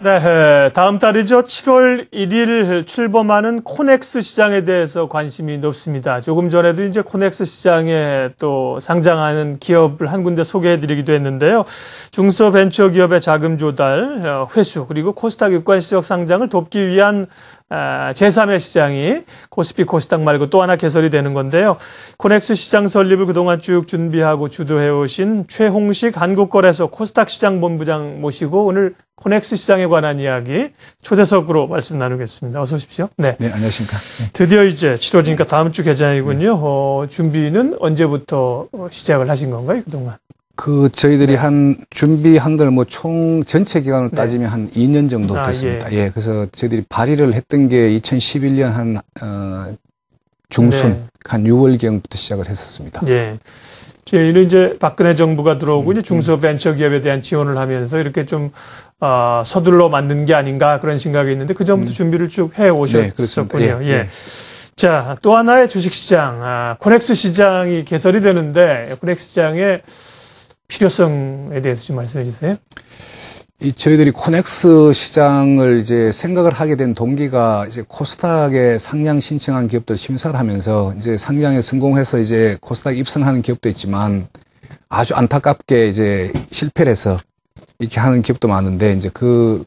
네, 다음 달이죠. 7월 1일 출범하는 코넥스 시장에 대해서 관심이 높습니다. 조금 전에도 이제 코넥스 시장에 또 상장하는 기업을 한 군데 소개해드리기도 했는데요. 중소벤처기업의 자금 조달, 회수, 그리고 코스닥 유관 시적 상장을 돕기 위한 제3의 시장이 코스피 코스닥 말고 또 하나 개설이 되는 건데요. 코넥스 시장 설립을 그동안 쭉 준비하고 주도해오신 최홍식 한국거래소 코스닥 시장 본부장 모시고 오늘 코넥스 시장에 관한 이야기 초대석으로 말씀 나누겠습니다. 어서 오십시오. 네, 안녕하십니까. 네. 드디어 이제 7월이니까 다음 주 개장이군요. 준비는 언제부터 시작을 하신 건가요, 그동안? 저희들이 준비한 걸 총 전체 기간을 따지면 한 2년 정도 됐습니다. 예. 그래서 저희들이 발의를 했던 게 2011년 중순, 한 6월경부터 시작을 했었습니다. 예. 저희는 이제 박근혜 정부가 들어오고 이제 중소벤처기업에 대한 지원을 하면서 이렇게 좀, 서둘러 만든 게 아닌가 그런 생각이 있는데 그 전부터 준비를 쭉 해 오셨었군요. 네, 예. 자, 또 하나의 주식시장, 코넥스 시장이 개설이 되는데 코넥스 시장의 필요성에 대해서 좀 말씀해 주세요. 저희들이 코넥스 시장을 이제 생각을 하게 된 동기가 이제 코스닥에 상장 신청한 기업들 심사를 하면서 이제 상장에 성공해서 이제 코스닥 입성하는 기업도 있지만 아주 안타깝게 이제 실패를 해서 이렇게 하는 기업도 많은데 이제 그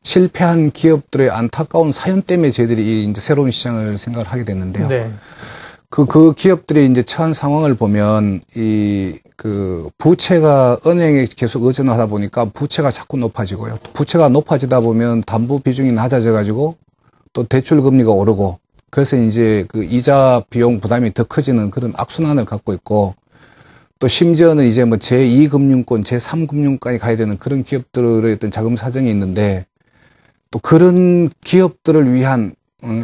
실패한 기업들의 안타까운 사연 때문에 저희들이 이제 새로운 시장을 생각을 하게 됐는데요. 네. 그 기업들이 이제 처한 상황을 보면 부채가 은행에 계속 의존하다 보니까 부채가 자꾸 높아지고요. 부채가 높아지다 보면 담보 비중이 낮아져 가지고 또 대출 금리가 오르고 그래서 이제 그 이자 비용 부담이 더 커지는 그런 악순환을 갖고 있고 또 심지어는 이제 뭐 제2금융권, 제3금융까지 가야 되는 그런 기업들의 어떤 자금 사정이 있는데 또 그런 기업들을 위한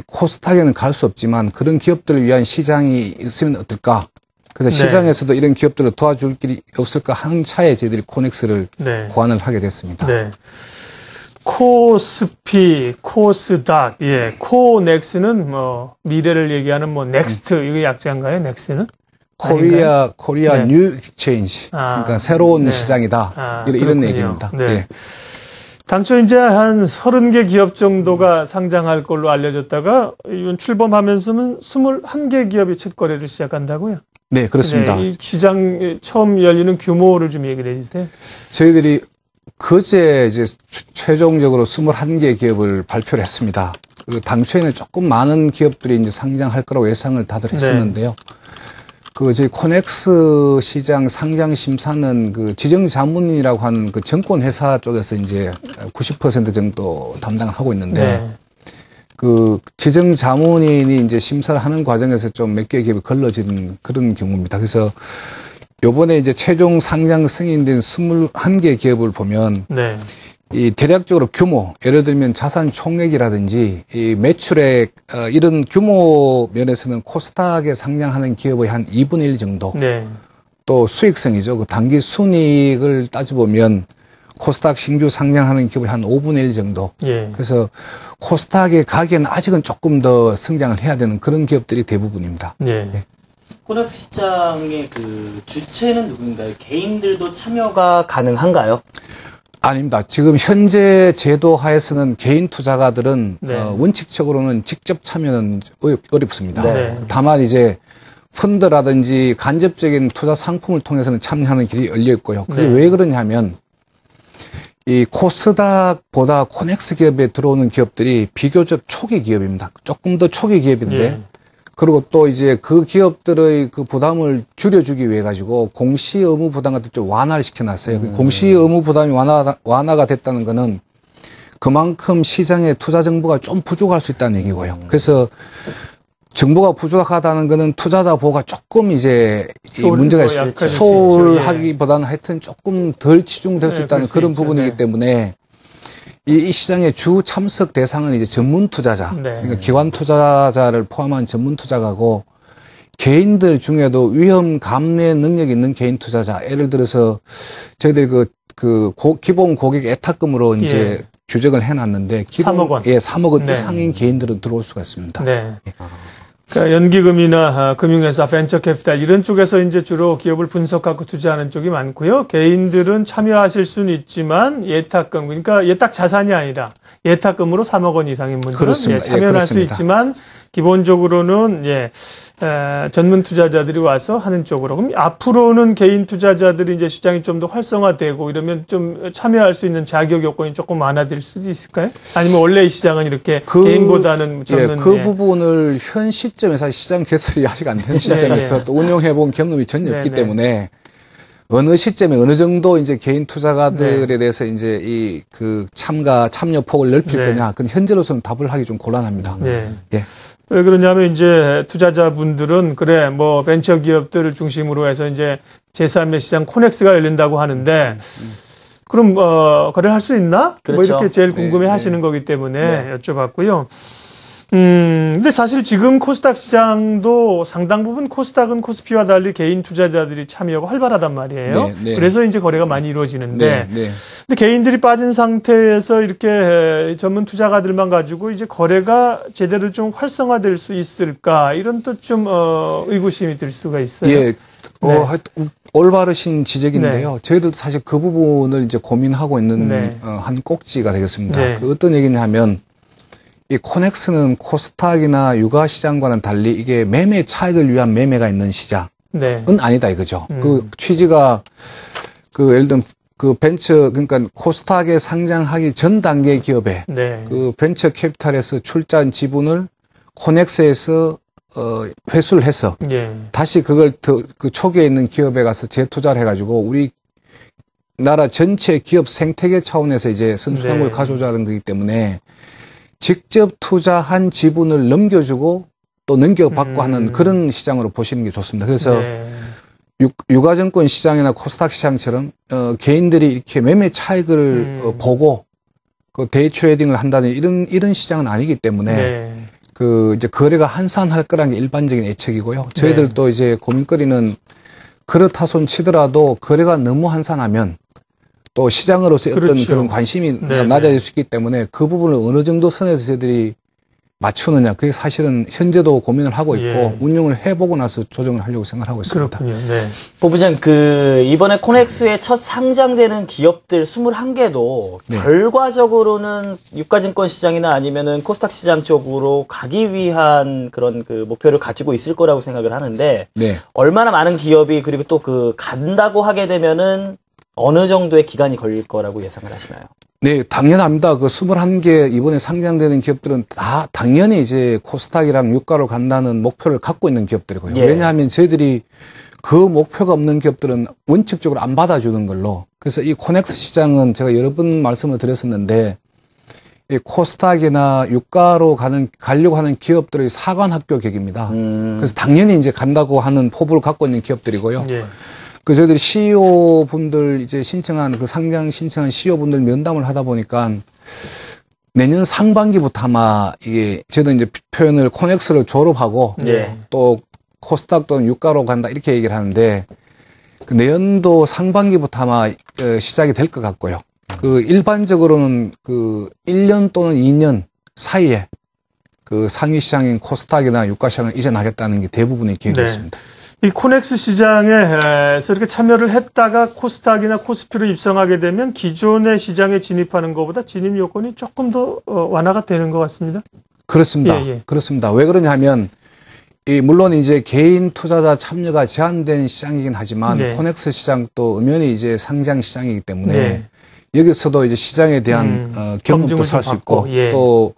코스닥에는 갈 수 없지만 그런 기업들을 위한 시장이 있으면 어떨까? 그래서 시장에서도 이런 기업들을 도와줄 길이 없을까 하는 차에 저희들이 코넥스를 고안을 하게 됐습니다. 네. 코스피, 코스닥, 예, 코넥스는 미래를 얘기하는 넥스트 이거 약자인가요? 넥스는? 코리아 뉴 익스체인지. 그러니까 새로운 시장이다. 이런 얘기입니다. 네. 예. 당초 이제 한 30개 기업 정도가 상장할 걸로 알려졌다가 이번 출범하면서는 21개 기업이 첫 거래를 시작한다고요? 네, 그렇습니다. 네, 이 시장 처음 열리는 규모를 좀 얘기를 해주세요. 저희들이 그제 이제 최종적으로 21개 기업을 발표를 했습니다. 그리고 당초에는 조금 많은 기업들이 이제 상장할 거라고 예상을 다들 했었는데요. 저희 코넥스 시장 상장 심사는 지정 자문이라고 하는 정권 회사 쪽에서 이제 90% 정도 담당을 하고 있는데 지정 자문인이 이제 심사를 하는 과정에서 좀 몇 개의 기업이 걸러진 그런 경우입니다. 그래서 요번에 이제 최종 상장 승인된 21개 기업을 보면 이 대략적으로 규모, 예를 들면 자산 총액이라든지 이 매출액 이런 규모 면에서는 코스닥에 상장하는 기업의 한 2분의 1 정도. 또 수익성이죠. 단기 순이익을 따져보면 코스닥 신규 상장하는 기업이 한 5분의 1 정도. 그래서 코스닥에 가기에는 아직은 조금 더 성장을 해야 되는 그런 기업들이 대부분입니다. 코넥스 시장의 주체는 누군가요? 개인들도 참여가 가능한가요? 아닙니다. 지금 현재 제도 하에서는 개인 투자가들은 원칙적으로는 직접 참여는 어렵습니다. 다만 이제 펀드라든지 간접적인 투자 상품을 통해서는 참여하는 길이 열려 있고요. 그게 왜 그러냐면 이 코스닥보다 코넥스 기업에 들어오는 기업들이 비교적 초기 기업입니다. 조금 더 초기 기업인데 그리고 또 이제 그 기업들의 부담을 줄여주기 위해 가지고 공시 의무 부담 같은 좀 완화를 시켜놨어요. 공시 의무 부담이 완화가 됐다는 거는 그만큼 시장에 투자 정보가 좀 부족할 수 있다는 얘기고요. 그래서 정보가 부족하다는 거는 투자자 보호가 조금 이제 문제가 있습니다. 소홀하기보다는 하여튼 조금 덜 치중될 수 있다는 그런 부분이기 때문에 이 시장의 주 참석 대상은 이제 전문 투자자, 그러니까 기관 투자자를 포함한 전문 투자가고 개인들 중에도 위험 감내 능력이 있는 개인 투자자, 예를 들어서 저희들이 기본 고객 애탁금으로 이제 규정을 해놨는데 3억 원. 3억 원 이상인 개인들은 들어올 수가 있습니다. 그러니까 연기금이나 금융회사, 벤처캐피탈 이런 쪽에서 이제 주로 기업을 분석하고 투자하는 쪽이 많고요. 개인들은 참여하실 수는 있지만 예탁금, 그러니까 예탁 자산이 아니라 예탁금으로 3억 원 이상인 분들은 참여는 할 수 있지만 기본적으로는 전문 투자자들이 와서 하는 쪽으로. 그럼 앞으로는 개인 투자자들이 이제 시장이 좀 더 활성화되고 이러면 좀 참여할 수 있는 자격 요건이 조금 많아질 수도 있을까요? 아니면 원래 이 시장은 이렇게 개인보다는 전문. 그 부분을 현 시점에 사실 시장 개설이 아직 안 된 시점에서 또 운용해본 경험이 전혀 없기 때문에 어느 시점에 어느 정도 이제 개인 투자가들에 대해서 이제 이 그 참여 폭을 넓힐 거냐, 그건 현재로서는 답을 하기 좀 곤란합니다. 예. 왜 그러냐면 이제 투자자분들은 그래 뭐 벤처 기업들을 중심으로 해서 이제 제3의 시장 코넥스가 열린다고 하는데 그럼 거래를 할 수 있나? 그렇죠. 뭐 이렇게 제일 궁금해 하시는 거기 때문에 여쭤봤고요. 근데 사실 지금 코스닥 시장도 상당 부분 코스닥은 코스피와 달리 개인 투자자들이 참여가 활발하단 말이에요. 그래서 이제 거래가 많이 이루어지는데, 근데 개인들이 빠진 상태에서 이렇게 전문 투자가들만 가지고 이제 거래가 제대로 좀 활성화될 수 있을까? 이런 또 좀 의구심이 들 수가 있어요. 예. 올바르신 지적인데요. 저희도 사실 그 부분을 이제 고민하고 있는 한 꼭지가 되겠습니다. 그 어떤 얘기냐 하면 이 코넥스는 코스닥이나 유가 시장과는 달리 이게 매매 차익을 위한 매매가 있는 시장은 아니다 이거죠. 그 취지가 예를 들면 그 벤처, 그러니까 코스닥에 상장하기 전 단계 기업에 그 벤처 캐피탈에서 출자한 지분을 코넥스에서 회수를 해서 다시 그걸 그 초기에 있는 기업에 가서 재투자를 해가지고 우리 나라 전체 기업 생태계 차원에서 이제 선순환을 가져오자는 거기 때문에 직접 투자한 지분을 넘겨주고 또 넘겨받고 하는 그런 시장으로 보시는 게 좋습니다. 그래서 유가증권 시장이나 코스닥 시장처럼 개인들이 이렇게 매매 차익을 보고 그 데이 트레이딩을 한다는 이런 시장은 아니기 때문에 그 이제 거래가 한산할 거라는 게 일반적인 예측이고요. 저희들도 이제 고민거리는 그렇다 손 치더라도 거래가 너무 한산하면 또 시장으로서 어떤 그런 관심이 낮아질 수 있기 때문에 그 부분을 어느 정도 선에서 저희들이 맞추느냐, 그게 사실은 현재도 고민을 하고 있고 운용을 해보고 나서 조정을 하려고 생각하고 있습니다. 그렇군요. 본부장, 이번에 코넥스에 첫 상장되는 기업들 21개도 결과적으로는 유가증권 시장이나 아니면은 코스닥 시장 쪽으로 가기 위한 그런 그 목표를 가지고 있을 거라고 생각을 하는데 얼마나 많은 기업이 그리고 또 간다고 하게 되면은 어느 정도의 기간이 걸릴 거라고 예상을 하시나요? 네, 당연합니다. 그 21개 이번에 상장되는 기업들은 다 당연히 이제 코스닥이랑 유가로 간다는 목표를 갖고 있는 기업들이고요. 왜냐하면 저희들이 그 목표가 없는 기업들은 원칙적으로 안 받아주는 걸로. 그래서 이 코넥스 시장은 제가 여러 번 말씀을 드렸었는데 이 코스닥이나 유가로 가려고 하는 기업들의 사관학교 격입니다. 그래서 당연히 이제 간다고 하는 포부를 갖고 있는 기업들이고요. 저희들이 CEO 분들 이제 신청한 상장 신청한 CEO 분들 면담을 하다 보니까 내년 상반기부터 아마 이게 저희도 이제 표현을 코넥스를 졸업하고 또 코스닥 또는 유가로 간다 이렇게 얘기를 하는데 그 내년도 상반기부터 아마 시작이 될 것 같고요. 일반적으로는 1년 또는 2년 사이에 상위 시장인 코스닥이나 유가 시장을 이전하겠다는 게 대부분의 계획이 있습니다. 이 코넥스 시장에서 이렇게 참여를 했다가 코스닥이나 코스피로 입성하게 되면 기존의 시장에 진입하는 것보다 진입 요건이 조금 더 완화가 되는 것 같습니다. 그렇습니다. 그렇습니다. 왜 그러냐 하면 물론 이제 개인 투자자 참여가 제한된 시장이긴 하지만 코넥스 시장도 엄연히 이제 상장 시장이기 때문에 여기서도 이제 시장에 대한 경험도 살 수 있고 또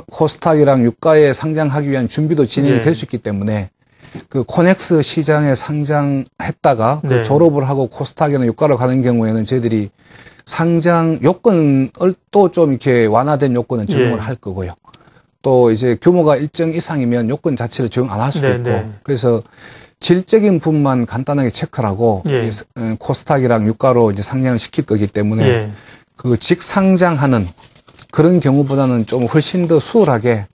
코스닥이랑 유가에 상장하기 위한 준비도 진행이 될 수 있기 때문에 코넥스 시장에 상장했다가 졸업을 하고 코스닥이나 유가로 가는 경우에는 저희들이 상장 요건을 또 좀 이렇게 완화된 요건은 적용을 할 거고요. 또 이제 규모가 일정 이상이면 요건 자체를 적용 안 할 수도 있고 그래서 질적인 부분만 간단하게 체크를 하고 코스닥이랑 유가로 이제 상장을 시킬 거기 때문에 직상장하는 그런 경우보다는 좀 훨씬 더 수월하게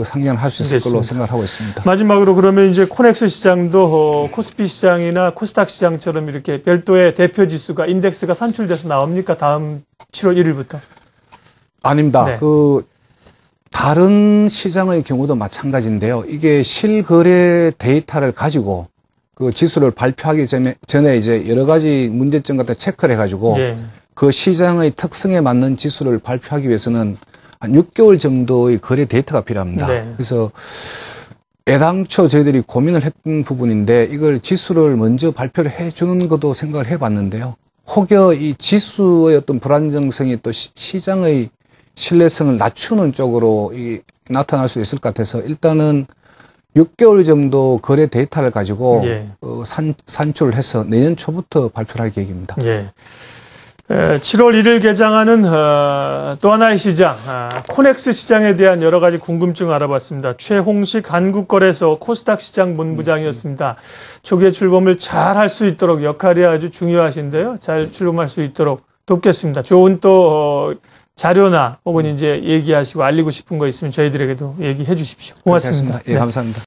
상장을 할 수 있을 걸로 생각을 하고 있습니다. 마지막으로 그러면 이제 코넥스 시장도 코스피 시장이나 코스닥 시장처럼 이렇게 별도의 대표 지수가 인덱스가 산출돼서 나옵니까? 다음 7월 1일부터? 아닙니다. 다른 시장의 경우도 마찬가지인데요. 이게 실거래 데이터를 가지고 그 지수를 발표하기 전에 이제 여러 가지 문제점 같은 체크를 해가지고 예. 그 시장의 특성에 맞는 지수를 발표하기 위해서는 한 6개월 정도의 거래 데이터가 필요합니다. 네. 그래서 애당초 저희들이 고민을 했던 부분인데 이걸 지수를 먼저 발표를 해주는 것도 생각을 해봤는데요. 혹여 이 지수의 어떤 불안정성이 또 시장의 신뢰성을 낮추는 쪽으로 나타날 수 있을 것 같아서 일단은 6개월 정도 거래 데이터를 가지고 예. 산출을 해서 내년 초부터 발표를 할 계획입니다. 예. 7월 1일 개장하는 또 하나의 시장, 코넥스 시장에 대한 여러 가지 궁금증을 알아봤습니다. 최홍식 한국거래소 코스닥 시장 본부장이었습니다. 초기에 출범을 잘 할 수 있도록 역할이 아주 중요하신데요. 잘 출범할 수 있도록 돕겠습니다. 좋은 또 자료나 혹은 이제 얘기하시고 알리고 싶은 거 있으면 저희들에게도 얘기해 주십시오. 고맙습니다. 예, 감사합니다.